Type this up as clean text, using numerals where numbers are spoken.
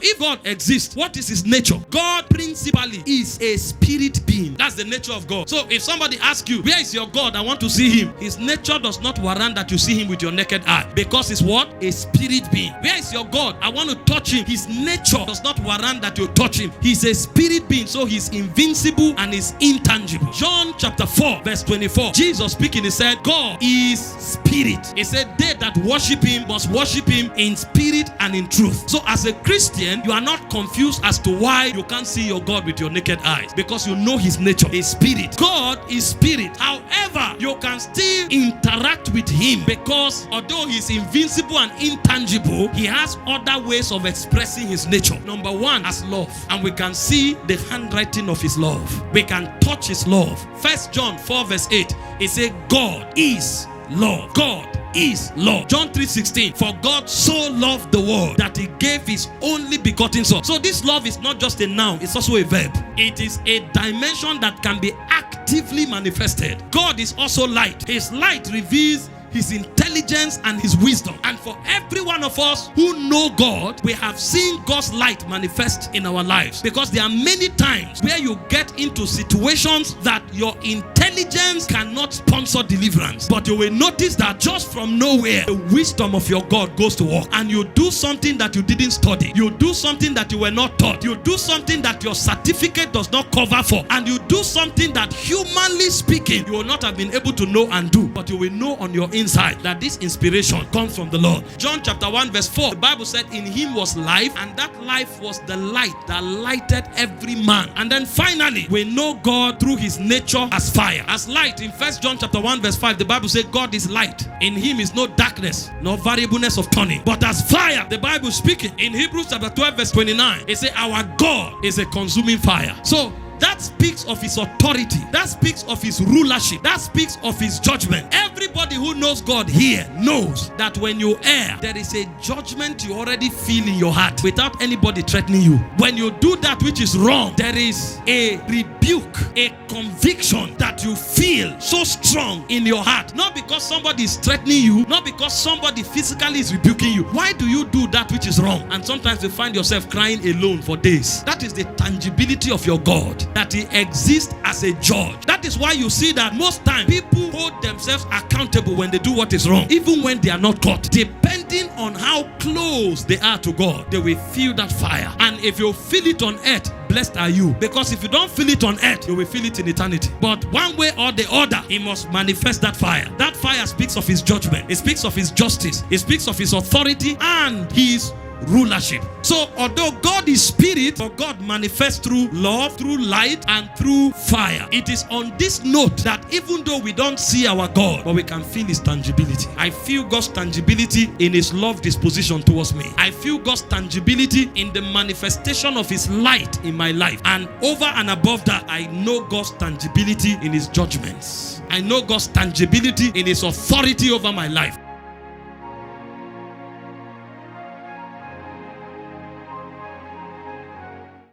If God exists, what is his nature? God principally is a spirit being. That's the nature of God. So if somebody asks you, where is your God? I want to see him. His nature does not warrant that you see him with your naked eye. Because it's what? A spirit being. Where is your God? I want to touch him. His nature does not warrant that you touch him. He's a spirit being, so he's invincible and is intangible. John chapter 4 verse 24. Jesus speaking, he said, God is spirit. He said, they that worship him must worship him in spirit and in truth. So as a Christian, you are not confused as to why you can't see your God with your naked eyes, because you know his nature is spirit. God is spirit. However, you can still interact with him, because although he's invincible and intangible, he has other ways of expressing his nature. Number one, as love, and we can see the handwriting of his love. We can touch his love. 1 John 4 verse 8, it says God is love. God is love. John 3:16, for God so loved the world that he gave his only begotten son. So this love is not just a noun, it's also a verb. It is a dimension that can be actively manifested. God is also light. His light reveals his intelligence and his wisdom. And for every one of us who know God, we have seen God's light manifest in our lives. Because there are many times where you get into situations that your intelligence cannot sponsor deliverance. But you will notice that just from nowhere, the wisdom of your God goes to work. And you do something that you didn't study. You do something that you were not taught. You do something that your certificate does not cover for. And you do something that, humanly speaking, you will not have been able to know and do. But you will know on your inside that this inspiration comes from the Lord. John chapter 1 verse 4, the Bible said, in him was life, and that life was the light that lighted every man. And then finally, we know God through his nature as fire. As light, in 1 John chapter 1 verse 5, the Bible said God is light. In him is no darkness, no variableness of turning. But as fire, the Bible speaking in Hebrews chapter 12 verse 29, it says our God is a consuming fire. So that speaks of his authority. That speaks of his rulership. That speaks of his judgment. Everybody who knows God here knows that when you err, there is a judgment you already feel in your heart without anybody threatening you. When you do that which is wrong, there is a rebuke, a conviction that you feel so strong in your heart. Not because somebody is threatening you, not because somebody physically is rebuking you. Why do you do that which is wrong? And sometimes you find yourself crying alone for days. That is the tangibility of your God, that he exists as a judge. That is why you see that most times people hold themselves accountable when they do what is wrong, even when they are not caught. Depending on how close they are to God, they will feel that fire. And if you feel it on earth, blessed are you. Because if you don't feel it on earth, you will feel it in eternity. But one way or the other, he must manifest that fire. That fire speaks of his judgment. It speaks of his justice. It speaks of his authority and his rulership. So although God is spirit, but God manifests through love, through light, and through fire. It is on this note that even though we don't see our God, but we can feel his tangibility. I feel God's tangibility in his love disposition towards me. I feel God's tangibility in the manifestation of his light in my life. And over and above that, I know God's tangibility in his judgments. I know God's tangibility in his authority over my life.